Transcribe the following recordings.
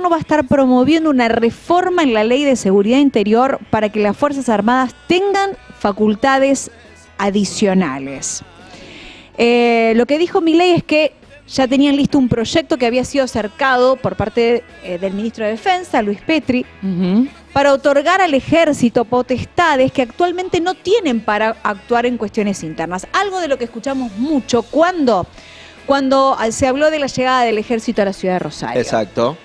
gobierno va a estar promoviendo una reforma en la Ley de Seguridad Interior para que las Fuerzas Armadas tengan facultades adicionales. Lo que dijo Milei es que ya tenían listo un proyecto que había sido acercado por parte del ministro de Defensa, Luis Petri, para otorgar al ejército potestades que actualmente no tienen para actuar en cuestiones internas. Algo de lo que escuchamos mucho cuando se habló de la llegada del ejército a la ciudad de Rosario. Exacto.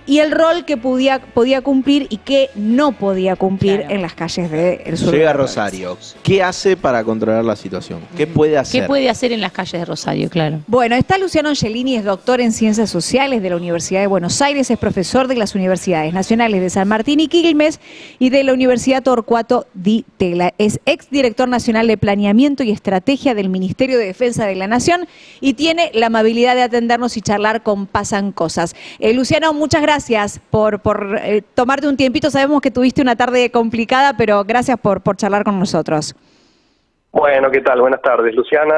Y el rol que podía cumplir y que no podía cumplir en las calles del sur. Llega a Rosario. ¿Qué hace para controlar la situación? ¿Qué puede hacer? ¿Qué puede hacer en las calles de Rosario? Claro. Bueno, está Luciano Angelini, es doctor en Ciencias Sociales de la Universidad de Buenos Aires, es profesor de las Universidades Nacionales de San Martín y Quilmes y de la Universidad Torcuato Di Tella. Es exdirector nacional de Planeamiento y Estrategia del Ministerio de Defensa de la Nación y tiene la amabilidad de atendernos y charlar con Pasan Cosas. Luciano, muchas gracias por tomarte un tiempito. Sabemos que tuviste una tarde complicada, pero gracias por charlar con nosotros. Bueno, ¿qué tal? Buenas tardes, Luciana.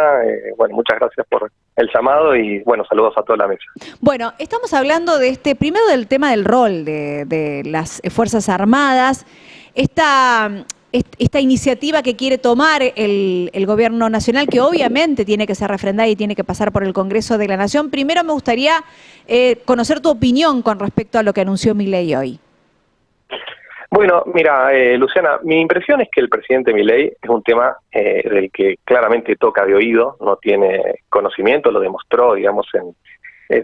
Bueno, muchas gracias por el llamado y, bueno, saludos a toda la mesa. Bueno, estamos hablando de primero del tema del rol de las Fuerzas Armadas. Esta iniciativa que quiere tomar el gobierno nacional, que obviamente tiene que ser refrendada y tiene que pasar por el Congreso de la Nación. Primero me gustaría conocer tu opinión con respecto a lo que anunció Milei hoy. Bueno, mira, Luciana, mi impresión es que el presidente Milei es un tema del que claramente toca de oído, no tiene conocimiento, lo demostró, digamos,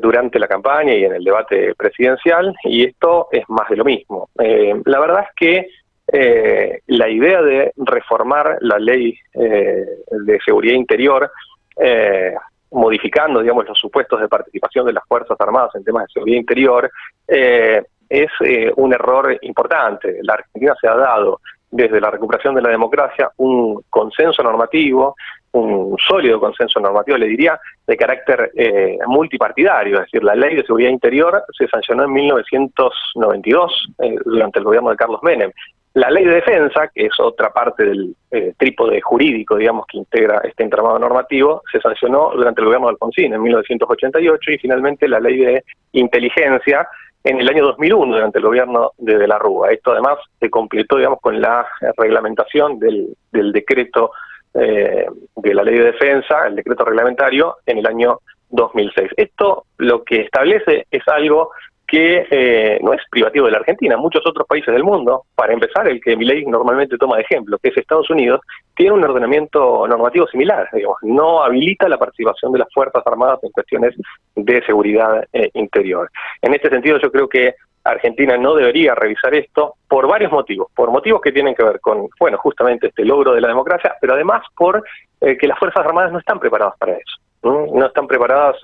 durante la campaña y en el debate presidencial, y esto es más de lo mismo. La verdad es que la idea de reformar la ley de seguridad interior, modificando, digamos, los supuestos de participación de las Fuerzas Armadas en temas de seguridad interior, es un error importante. La Argentina se ha dado, desde la recuperación de la democracia, un consenso normativo, un sólido consenso normativo, le diría, de carácter multipartidario. Es decir, la Ley de Seguridad Interior se sancionó en 1992, durante el gobierno de Carlos Menem. La Ley de Defensa, que es otra parte del trípode jurídico, digamos, que integra este entramado normativo, se sancionó durante el gobierno de Alfonsín en 1988, y finalmente la Ley de Inteligencia en el año 2001, durante el gobierno de la Rúa. Esto además se completó, digamos, con la reglamentación del decreto de la Ley de Defensa, el decreto reglamentario, en el año 2006. Esto lo que establece es algo que no es privativo de la Argentina. Muchos otros países del mundo, para empezar, el que Milei normalmente toma de ejemplo, que es Estados Unidos, tiene un ordenamiento normativo similar, digamos, no habilita la participación de las Fuerzas Armadas en cuestiones de seguridad interior. En este sentido, yo creo que Argentina no debería revisar esto por varios motivos, que tienen que ver con, bueno, justamente este logro de la democracia, pero además por que las Fuerzas Armadas no están preparadas para eso, no están preparadas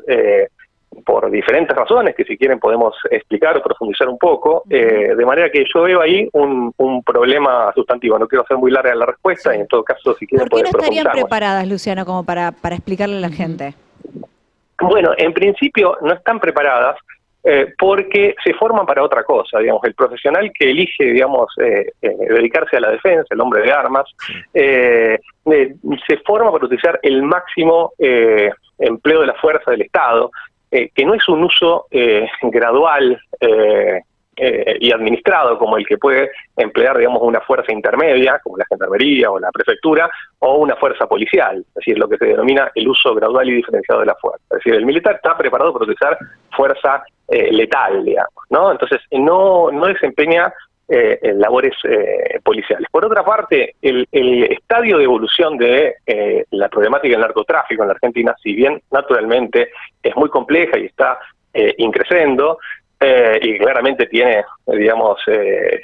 por diferentes razones que, si quieren, podemos explicar o profundizar un poco, de manera que yo veo ahí un problema sustantivo. No quiero hacer muy larga la respuesta, y en todo caso, si quieren, ¿por qué no estarían profundizar preparadas, Luciano, como para explicarle a la gente? Bueno, en principio no están preparadas porque se forman para otra cosa. Digamos, el profesional que elige, digamos, dedicarse a la defensa, el hombre de armas, se forma para utilizar el máximo empleo de la fuerza del Estado, que no es un uso gradual y administrado como el que puede emplear, digamos, una fuerza intermedia, como la gendarmería o la prefectura, o una fuerza policial, es decir, lo que se denomina el uso gradual y diferenciado de la fuerza. Es decir, el militar está preparado para utilizar fuerza letal, digamos, ¿no? Entonces, no desempeña labores policiales. Por otra parte, el estadio de evolución de la problemática del narcotráfico en la Argentina, si bien naturalmente es muy compleja y está increciendo, y claramente tiene, digamos,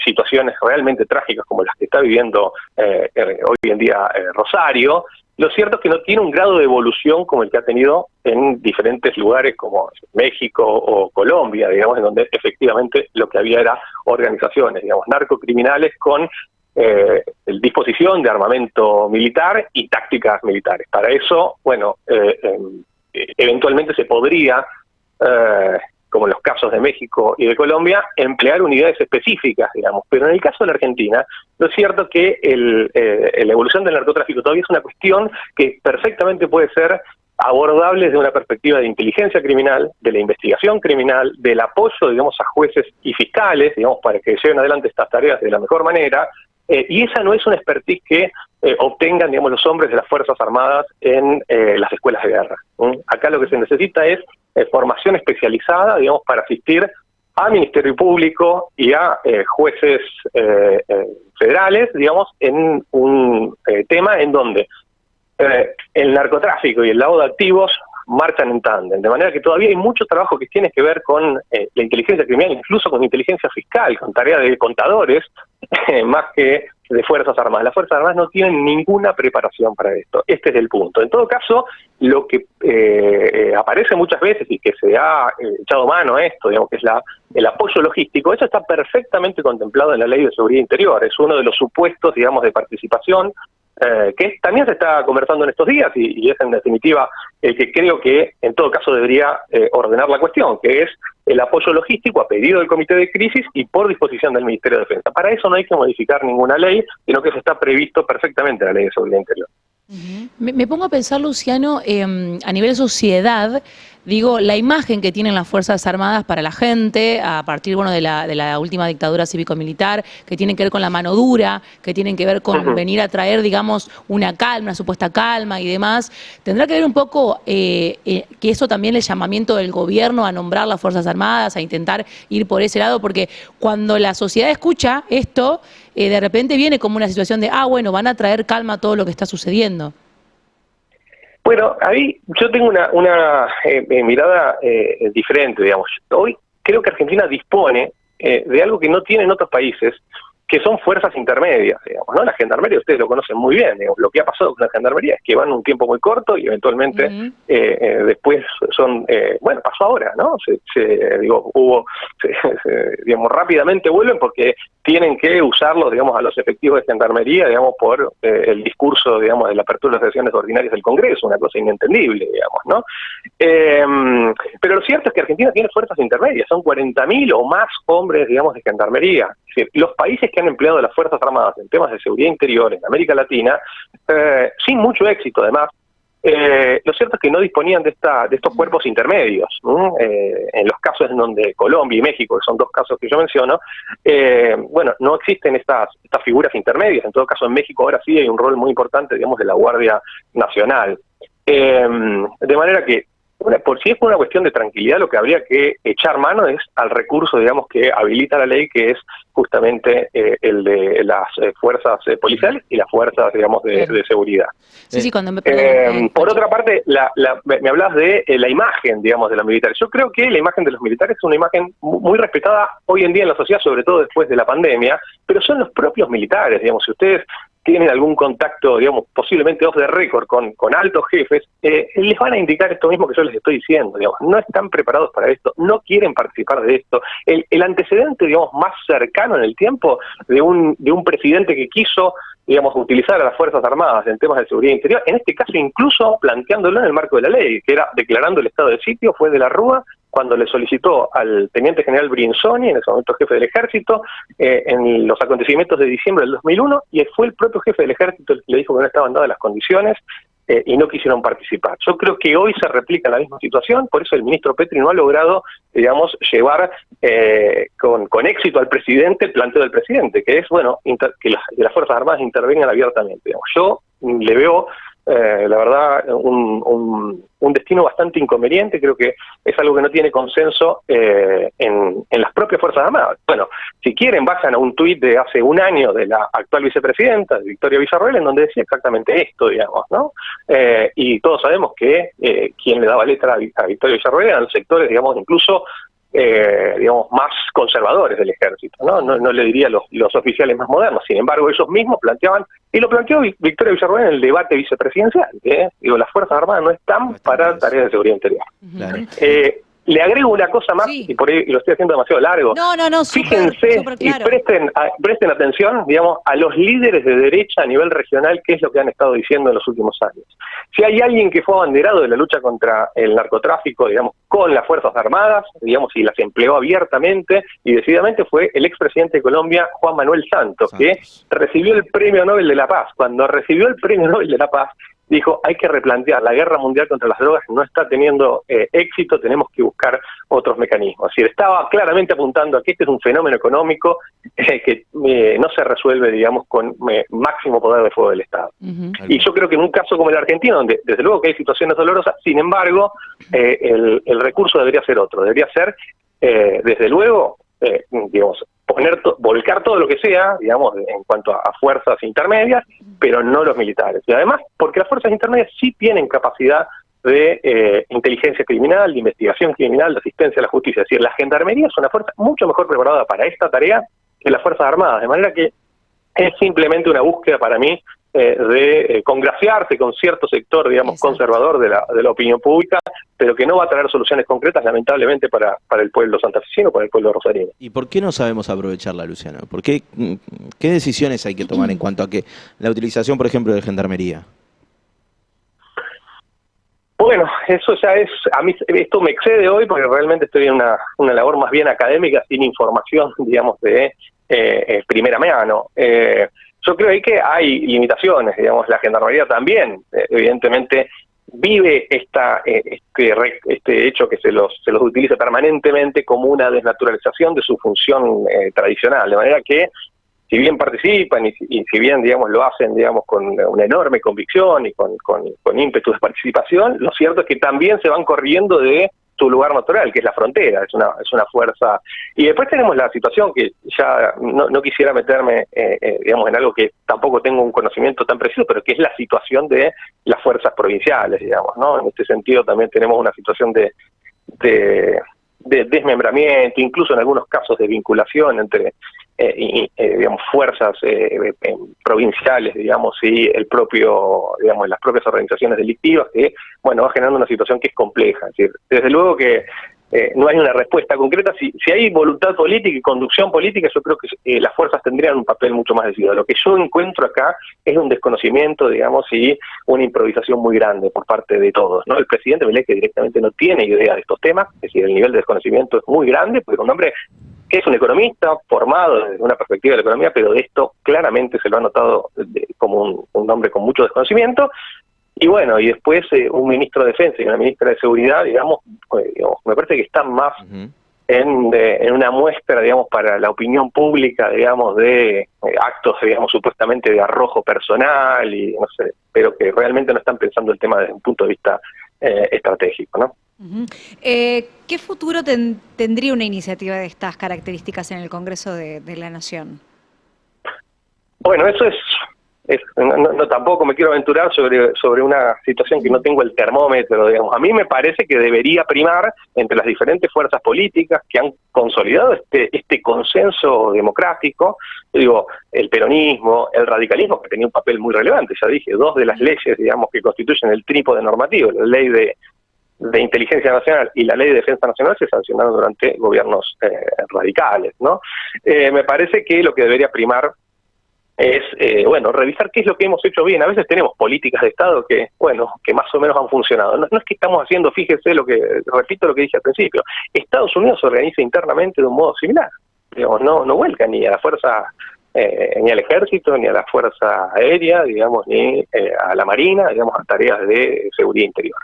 situaciones realmente trágicas como las que está viviendo hoy en día Rosario, lo cierto es que no tiene un grado de evolución como el que ha tenido en diferentes lugares como México o Colombia, digamos, en donde efectivamente lo que había era organizaciones, digamos, narcocriminales con disposición de armamento militar y tácticas militares. Para eso, bueno, eventualmente se podría, como en los casos de México y de Colombia, emplear unidades específicas, digamos. Pero en el caso de la Argentina, lo cierto es que la evolución del narcotráfico todavía es una cuestión que perfectamente puede ser abordables desde una perspectiva de inteligencia criminal, de la investigación criminal, del apoyo, digamos, a jueces y fiscales, digamos, para que lleven adelante estas tareas de la mejor manera, y esa no es una expertise que obtengan, digamos, los hombres de las Fuerzas Armadas en las escuelas de guerra. Acá lo que se necesita es formación especializada, digamos, para asistir a Ministerio Público y a jueces federales, digamos, en un tema en donde el narcotráfico y el lavado de activos marchan en tándem, de manera que todavía hay mucho trabajo que tiene que ver con la inteligencia criminal, incluso con inteligencia fiscal, con tareas de contadores, más que de Fuerzas Armadas. Las Fuerzas Armadas no tienen ninguna preparación para esto. Este es el punto. En todo caso, lo que aparece muchas veces y que se ha echado mano a esto, digamos, que es el apoyo logístico, eso está perfectamente contemplado en la Ley de Seguridad Interior. Es uno de los supuestos, digamos, de participación que también se está conversando en estos días y es en definitiva el que creo que en todo caso debería ordenar la cuestión, que es el apoyo logístico a pedido del Comité de Crisis y por disposición del Ministerio de Defensa. Para eso no hay que modificar ninguna ley, sino que eso está previsto perfectamente en la Ley de Seguridad Interior. Me pongo a pensar, Luciano, a nivel sociedad, digo, la imagen que tienen las Fuerzas Armadas para la gente, a partir de la última dictadura cívico-militar, que tienen que ver con la mano dura, que tienen que ver con venir a traer, digamos, una calma, una supuesta calma y demás, tendrá que ver un poco que eso también es el llamamiento del gobierno a nombrar las Fuerzas Armadas, a intentar ir por ese lado, porque cuando la sociedad escucha esto, de repente viene como una situación de, bueno, van a traer calma a todo lo que está sucediendo. Bueno, ahí yo tengo una mirada diferente, digamos. Hoy creo que Argentina dispone de algo que no tienen otros países, que son fuerzas intermedias, digamos, ¿no? La gendarmería, ustedes lo conocen muy bien, digamos. Lo que ha pasado con la gendarmería es que van un tiempo muy corto y eventualmente después son, bueno, pasó ahora, ¿no? Digamos, rápidamente vuelven porque tienen que usarlos, digamos, a los efectivos de gendarmería, digamos, por el discurso, digamos, de la apertura de las sesiones ordinarias del Congreso, una cosa inentendible, digamos, ¿no? Pero lo cierto es que Argentina tiene fuerzas intermedias, son 40.000 o más hombres, digamos, de gendarmería. Es decir, los países que han empleado las Fuerzas Armadas en temas de seguridad interior en América Latina, sin mucho éxito además, lo cierto es que no disponían de estos cuerpos intermedios, ¿no? En los casos en donde Colombia y México, que son dos casos que yo menciono, bueno, no existen estas figuras intermedias. En todo caso, en México ahora sí hay un rol muy importante, digamos, de la Guardia Nacional. De manera que, por si es una cuestión de tranquilidad, lo que habría que echar mano es al recurso, digamos, que habilita la ley, que es justamente el de las fuerzas policiales y las fuerzas, digamos, de seguridad. Sí, cuando por otra parte, me hablabas de la imagen, digamos, de los militares. Yo creo que la imagen de los militares es una imagen muy respetada hoy en día en la sociedad, sobre todo después de la pandemia, pero son los propios militares, digamos. Si ustedes tienen algún contacto, digamos, posiblemente off the record con altos jefes, les van a indicar esto mismo que yo les estoy diciendo, digamos. No están preparados para esto, no quieren participar de esto. El antecedente, digamos, más cercano en el tiempo de un presidente que quiso, digamos, utilizar a las Fuerzas Armadas en temas de seguridad interior, en este caso incluso planteándolo en el marco de la ley, que era declarando el estado de sitio, fue de la Rúa, cuando le solicitó al teniente general Brinsoni, en ese momento jefe del ejército, en los acontecimientos de diciembre del 2001, y fue el propio jefe del ejército el que le dijo que no estaban dadas las condiciones y no quisieron participar. Yo creo que hoy se replica la misma situación, por eso el ministro Petri no ha logrado, digamos, llevar con éxito al presidente el planteo del presidente, que es, bueno, que las Fuerzas Armadas intervengan abiertamente. Digamos. Yo le veo, la verdad, un destino bastante inconveniente. Creo que es algo que no tiene consenso en las propias Fuerzas Armadas. Bueno, si quieren, vayan a un tuit de hace un año de la actual vicepresidenta, de Victoria Villarroel, en donde decía exactamente esto, digamos, ¿no? Y todos sabemos que quien le daba letra a Victoria Villarroel eran los sectores, digamos, incluso digamos, más conservadores del ejército, ¿no? No le diría los oficiales más modernos. Sin embargo, ellos mismos planteaban, y lo planteó Victoria Villarroel en el debate vicepresidencial, digo, las Fuerzas Armadas no están para tareas de seguridad interior. Claro. Le agrego una cosa más, y por ahí lo estoy haciendo demasiado largo. No, fíjense súper claro. Y presten atención, digamos, a los líderes de derecha a nivel regional, qué es lo que han estado diciendo en los últimos años. Si hay alguien que fue abanderado de la lucha contra el narcotráfico, digamos, con las Fuerzas Armadas, digamos, y las empleó abiertamente y decididamente, fue el expresidente de Colombia, Juan Manuel Santos, que recibió el Premio Nobel de la Paz. Cuando recibió el Premio Nobel de la Paz, dijo, hay que replantear, la guerra mundial contra las drogas no está teniendo éxito, tenemos que buscar otros mecanismos. Es decir, estaba claramente apuntando a que este es un fenómeno económico que no se resuelve, digamos, con máximo poder de fuego del Estado. Y yo creo que en un caso como el argentino, donde desde luego que hay situaciones dolorosas, sin embargo, el recurso debería ser otro, debería ser, desde luego, digamos, volcar todo lo que sea, digamos, en cuanto a fuerzas intermedias, pero no los militares. Y además, porque las fuerzas intermedias sí tienen capacidad de inteligencia criminal, de investigación criminal, de asistencia a la justicia. Es decir, la gendarmería es una fuerza mucho mejor preparada para esta tarea que las Fuerzas Armadas, de manera que es simplemente una búsqueda para mí de congraciarse con cierto sector, digamos, conservador de la opinión pública, pero que no va a traer soluciones concretas, lamentablemente, para el pueblo santafesino, para el pueblo rosarino. ¿Y por qué no sabemos aprovecharla, Luciano? ¿Qué decisiones hay que tomar en cuanto a que la utilización, por ejemplo, de gendarmería? Bueno, eso ya es, a mí esto me excede hoy porque realmente estoy en una labor más bien académica, sin información, digamos, de primera mano. Yo creo ahí que hay limitaciones, digamos, la gendarmería también, evidentemente, vive este hecho que se los utiliza permanentemente como una desnaturalización de su función tradicional, de manera que si bien participan y si bien, digamos, lo hacen, digamos, con una enorme convicción y con ímpetu de participación, lo cierto es que también se van corriendo de su lugar natural, que es la frontera, es una fuerza. Y después tenemos la situación que ya no quisiera meterme, digamos, en algo que tampoco tengo un conocimiento tan preciso, pero que es la situación de las fuerzas provinciales, digamos, ¿no? En este sentido también tenemos una situación de desmembramiento, incluso en algunos casos de vinculación entre digamos, fuerzas provinciales, digamos, y digamos, las propias organizaciones delictivas, que, bueno, va generando una situación que es compleja. Es decir, desde luego que no hay una respuesta concreta. Si hay voluntad política y conducción política, yo creo que las fuerzas tendrían un papel mucho más decidido. Lo que yo encuentro acá es un desconocimiento, digamos, y una improvisación muy grande por parte de todos, ¿no? El presidente Milei, que directamente no tiene idea de estos temas, es decir, el nivel de desconocimiento es muy grande, porque un hombre que es un economista formado desde una perspectiva de la economía, pero de esto claramente se lo ha notado como un hombre con mucho desconocimiento. Y bueno, y después un ministro de Defensa y una ministra de Seguridad, digamos, me parece que están más en una muestra, digamos, para la opinión pública, digamos, de actos, digamos, supuestamente de arrojo personal, y no sé, pero que realmente no están pensando el tema desde un punto de vista estratégico, ¿no? ¿Qué futuro tendría una iniciativa de estas características en el Congreso de la Nación? Bueno, eso no tampoco me quiero aventurar sobre una situación que no tengo el termómetro, digamos. A mí me parece que debería primar entre las diferentes fuerzas políticas que han consolidado este consenso democrático, digo, el peronismo, el radicalismo, que tenía un papel muy relevante, ya dije, dos de las leyes, digamos, que constituyen el trípode normativo, la ley de inteligencia nacional y la ley de defensa nacional se sancionaron durante gobiernos radicales, ¿no? Me parece que lo que debería primar es, revisar qué es lo que hemos hecho bien. A veces tenemos políticas de Estado que más o menos han funcionado. No es que estamos haciendo, fíjese repito lo que dije al principio, Estados Unidos se organiza internamente de un modo similar. Digamos, no vuelca ni a la fuerza, ni al ejército, ni a la fuerza aérea, digamos, ni a la marina, digamos, a tareas de seguridad interior.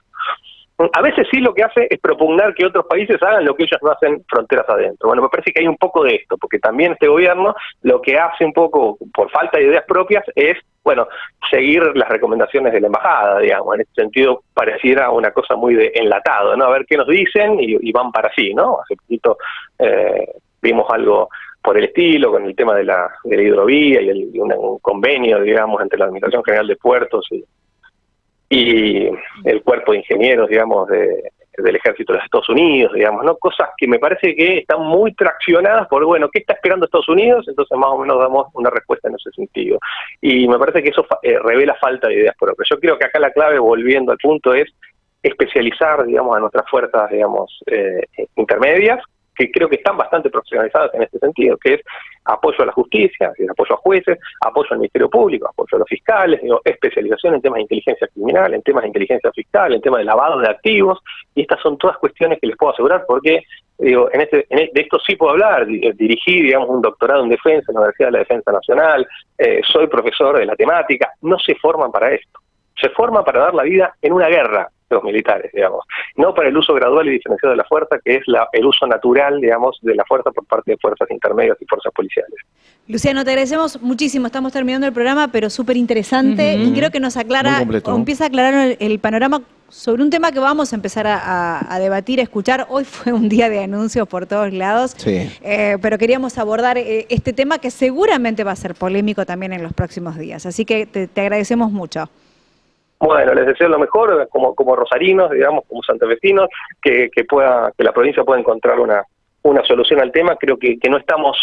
A veces sí lo que hace es propugnar que otros países hagan lo que ellos no hacen fronteras adentro. Bueno, me parece que hay un poco de esto, porque también este gobierno lo que hace un poco, por falta de ideas propias, es, seguir las recomendaciones de la embajada, digamos. En este sentido pareciera una cosa muy de enlatado, ¿no? A ver qué nos dicen y van para sí, ¿no? Hace poquito vimos algo por el estilo, con el tema de la hidrovía y un convenio, digamos, entre la Administración General de Puertos y el cuerpo de ingenieros, digamos, del ejército de los Estados Unidos, digamos, ¿no? Cosas que me parece que están muy traccionadas por, ¿qué está esperando Estados Unidos? Entonces más o menos damos una respuesta en ese sentido. Y me parece que eso revela falta de ideas propias. Yo creo que acá la clave, volviendo al punto, es especializar, digamos, a nuestras fuerzas, digamos, intermedias, que creo que están bastante profesionalizadas en este sentido, que es apoyo a la justicia, apoyo a jueces, apoyo al Ministerio Público, apoyo a los fiscales, especialización en temas de inteligencia criminal, en temas de inteligencia fiscal, en temas de lavado de activos, y estas son todas cuestiones que les puedo asegurar porque, de esto sí puedo hablar. Dirigí, digamos, un doctorado en defensa en la Universidad de la Defensa Nacional, soy profesor de la temática, no se forman para esto. se forma para dar la vida en una guerra, los militares, digamos, no para el uso gradual y diferenciado de la fuerza, que es el uso natural, digamos, de la fuerza por parte de fuerzas intermedias y fuerzas policiales. Luciano, te agradecemos muchísimo. Estamos terminando el programa, pero súper interesante y creo que nos aclara, o empieza a aclarar el panorama sobre un tema que vamos a empezar a debatir, a escuchar. Hoy fue un día de anuncios por todos lados, pero queríamos abordar este tema que seguramente va a ser polémico también en los próximos días. Así que te agradecemos mucho. Bueno, les deseo lo mejor como rosarinos, digamos, como santafesinos, que la provincia pueda encontrar una solución al tema. Creo que no estamos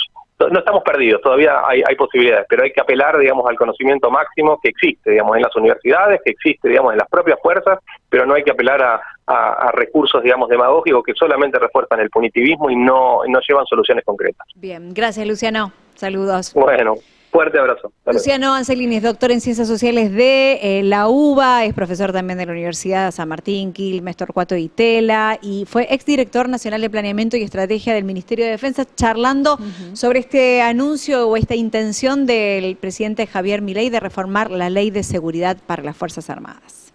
perdidos, todavía hay posibilidades, pero hay que apelar, digamos, al conocimiento máximo que existe, digamos, en las universidades, que existe, digamos, en las propias fuerzas, pero no hay que apelar a recursos, digamos, demagógicos que solamente refuerzan el punitivismo y no llevan soluciones concretas. Bien, gracias, Luciano. Saludos. Bueno. Fuerte abrazo. Luciano Ancelini es doctor en Ciencias Sociales de la UBA, es profesor también de la Universidad San Martín, Quilmes, Torcuato y Tela, y fue exdirector nacional de Planeamiento y Estrategia del Ministerio de Defensa, charlando sobre este anuncio o esta intención del presidente Javier Milei de reformar la Ley de Seguridad para las Fuerzas Armadas.